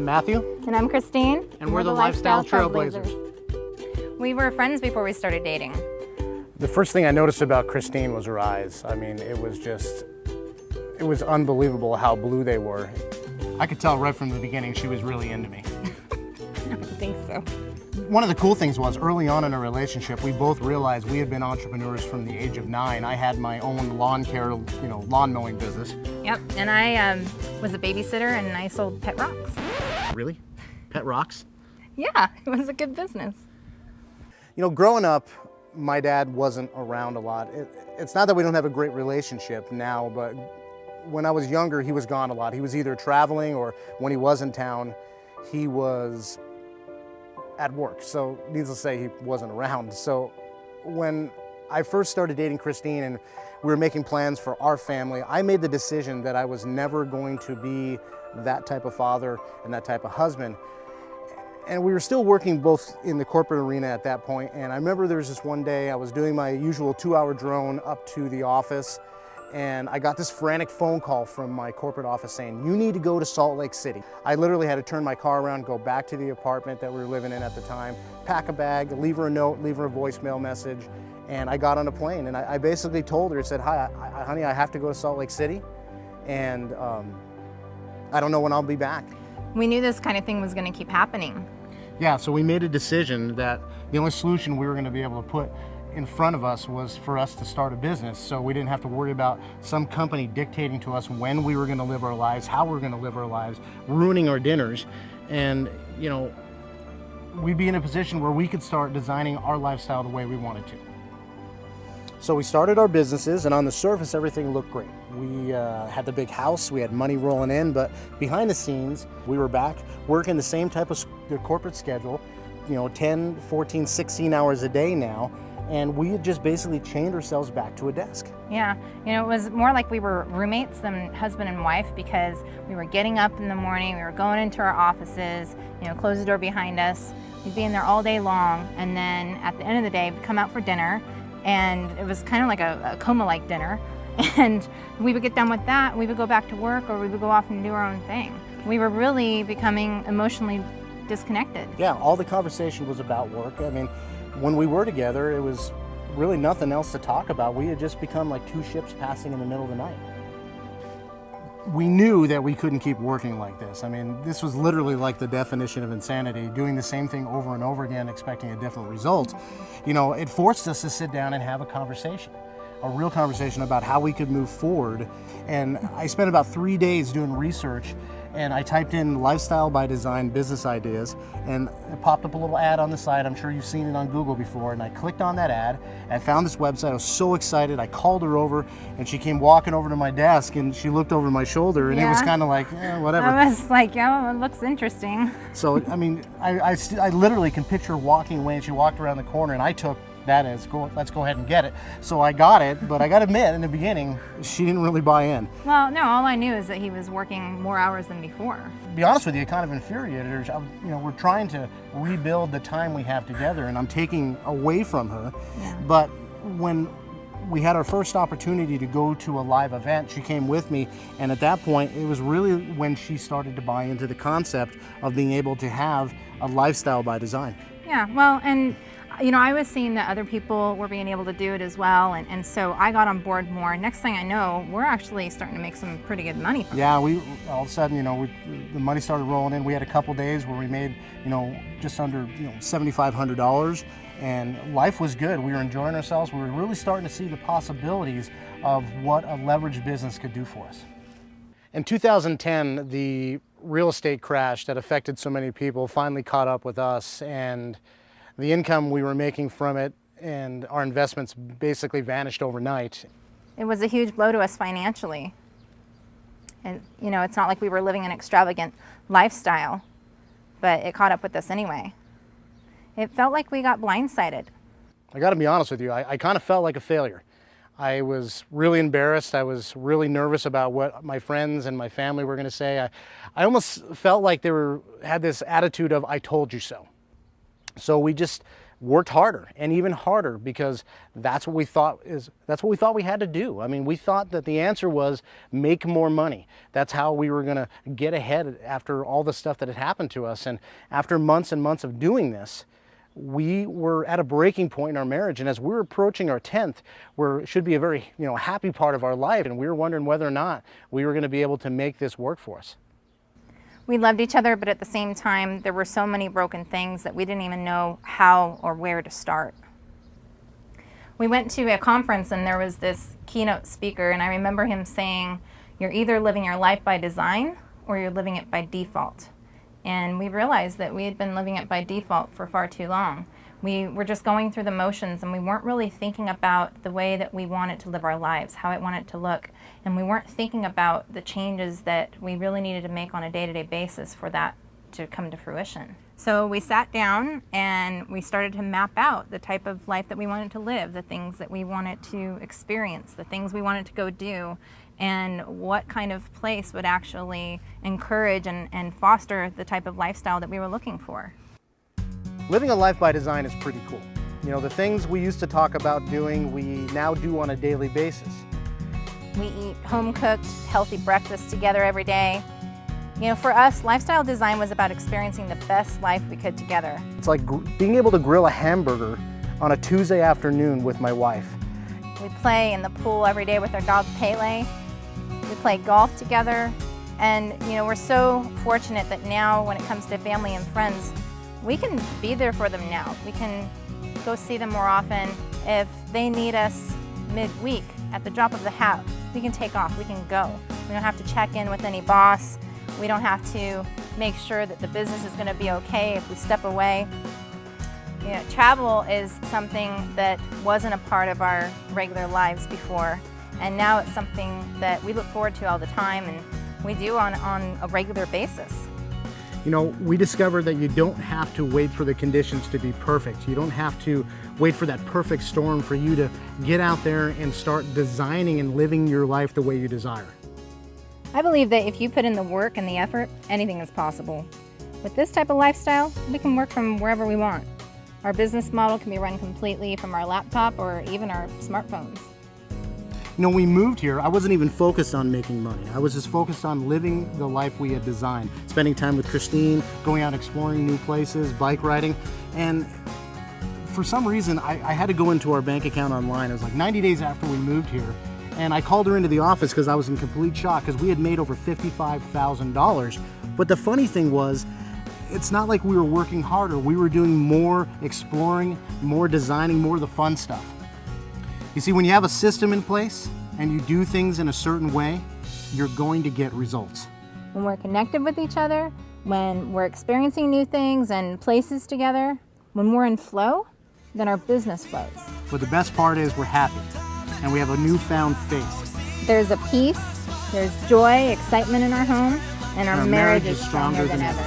I'm Matthew. And I'm Christine. And we're the Lifestyle Trailblazers. We were friends before we started dating. The first thing I noticed about Christine was her eyes. I mean, it was unbelievable how blue they were. I could tell right from the beginning she was really into me. I don't think so. One of the cool things was early on in our relationship, we both realized we had been entrepreneurs from the age of 9. I had my own lawn care, lawn mowing business. Yep, and I was a babysitter and I sold pet rocks. Really? Pet rocks? Yeah, it was a good business. You know, growing up, my dad wasn't around a lot. It's not that we don't have a great relationship now, but when I was younger, he was gone a lot. He was either traveling or when he was in town, he was at work. So needless to say, he wasn't around. So when I first started dating Christine and we were making plans for our family, I made the decision that I was never going to be that type of father and that type of husband. And we were still working both in the corporate arena at that point. And I remember there was this one day I was doing my usual 2-hour drone up to the office, and I got this frantic phone call from my corporate office saying, "You need to go to Salt Lake City." I literally had to turn my car around, go back to the apartment that we were living in at the time, pack a bag, leave her a note, leave her a voicemail message, and I got on a plane. And I basically told her, I said, "Hi, honey, I have to go to Salt Lake City, and I don't know when I'll be back." We knew this kind of thing was going to keep happening. Yeah, so we made a decision that the only solution we were going to be able to put in front of us was for us to start a business, so we didn't have to worry about some company dictating to us when we were going to live our lives, how we were going to live our lives, ruining our dinners. And we'd be in a position where we could start designing our lifestyle the way we wanted to. So we started our businesses, and on the surface everything looked great. We had the big house, we had money rolling in, but behind the scenes we were back working the same type of corporate schedule, 10, 14, 16 hours a day now. And we had just basically chained ourselves back to a desk. Yeah, it was more like we were roommates than husband and wife, because we were getting up in the morning, we were going into our offices, close the door behind us, we'd be in there all day long, and then at the end of the day, we'd come out for dinner, and it was kind of like a coma-like dinner, and we would get done with that, we would go back to work, or we would go off and do our own thing. We were really becoming emotionally disconnected. Yeah, all the conversation was about work. I mean, when we were together, it was really nothing else to talk about. We had just become like two ships passing in the middle of the night. We knew that we couldn't keep working like this. I mean, this was literally like the definition of insanity, doing the same thing over and over again, expecting a different result. It forced us to sit down and have a conversation, a real conversation about how we could move forward. And I spent about 3 days doing research, and I typed in lifestyle by design business ideas, and it popped up a little ad on the side. I'm sure you've seen it on Google before, and I clicked on that ad and found this website. I was so excited. I called her over, and she came walking over to my desk, and she looked over my shoulder, and It was kind of like, whatever. I was like, yeah, it looks interesting. So, I mean, I literally can picture her walking away, and she walked around the corner, and I took that as, let's go ahead and get it. So I got it, but I got to admit, in the beginning, she didn't really buy in. Well, no, all I knew is that he was working more hours than before. To be honest with you, it kind of infuriated her. We're trying to rebuild the time we have together, and I'm taking away from her. Yeah. But when we had our first opportunity to go to a live event, she came with me, and at that point, it was really when she started to buy into the concept of being able to have a lifestyle by design. Yeah, well, and I was seeing that other people were being able to do it as well, and so I got on board more. Next thing I know, we're actually starting to make some pretty good money from it. Yeah, we all of a sudden, the money started rolling in. We had a couple days where we made, just under, $7,500, and life was good. We were enjoying ourselves. We were really starting to see the possibilities of what a leveraged business could do for us. In 2010, the real estate crash that affected so many people finally caught up with us, and the income we were making from it and our investments basically vanished overnight. It was a huge blow to us financially. And it's not like we were living an extravagant lifestyle, but it caught up with us anyway. It felt like we got blindsided. I got to be honest with you, I kind of felt like a failure. I was really embarrassed. I was really nervous about what my friends and my family were going to say. I almost felt like they had this attitude of, "I told you so." So we just worked harder and even harder, because that's what we thought we had to do. I mean, we thought that the answer was make more money. That's how we were going to get ahead after all the stuff that had happened to us. And after months and months of doing this, we were at a breaking point in our marriage. And as we were approaching our 10th, where it should be a very, happy part of our life, and we were wondering whether or not we were going to be able to make this work for us. We loved each other, but at the same time, there were so many broken things that we didn't even know how or where to start. We went to a conference and there was this keynote speaker, and I remember him saying, "You're either living your life by design or you're living it by default." And we realized that we had been living it by default for far too long. We were just going through the motions, and we weren't really thinking about the way that we wanted to live our lives, how it wanted to look, and we weren't thinking about the changes that we really needed to make on a day-to-day basis for that to come to fruition. So we sat down and we started to map out the type of life that we wanted to live, the things that we wanted to experience, the things we wanted to go do, and what kind of place would actually encourage and foster the type of lifestyle that we were looking for. Living a life by design is pretty cool. The things we used to talk about doing, we now do on a daily basis. We eat home-cooked, healthy breakfast together every day. For us, lifestyle design was about experiencing the best life we could together. It's like being able to grill a hamburger on a Tuesday afternoon with my wife. We play in the pool every day with our dog Pele. We play golf together. And we're so fortunate that now when it comes to family and friends, we can be there for them now. We can go see them more often. If they need us midweek at the drop of the hat, we can take off, we can go. We don't have to check in with any boss. We don't have to make sure that the business is going to be okay if we step away. Travel is something that wasn't a part of our regular lives before, and now it's something that we look forward to all the time, and we do on a regular basis. We discovered that you don't have to wait for the conditions to be perfect. You don't have to wait for that perfect storm for you to get out there and start designing and living your life the way you desire. I believe that if you put in the work and the effort, anything is possible. With this type of lifestyle, we can work from wherever we want. Our business model can be run completely from our laptop or even our smartphones. When we moved here, I wasn't even focused on making money. I was just focused on living the life we had designed, spending time with Christine, going out exploring new places, bike riding. And for some reason, I had to go into our bank account online. It was like 90 days after we moved here. And I called her into the office because I was in complete shock because we had made over $55,000. But the funny thing was, it's not like we were working harder. We were doing more exploring, more designing, more of the fun stuff. You see, when you have a system in place and you do things in a certain way, you're going to get results. When we're connected with each other, when we're experiencing new things and places together, when we're in flow, then our business flows. But the best part is we're happy and we have a newfound faith. There's a peace, there's joy, excitement in our home, and our marriage is stronger than ever.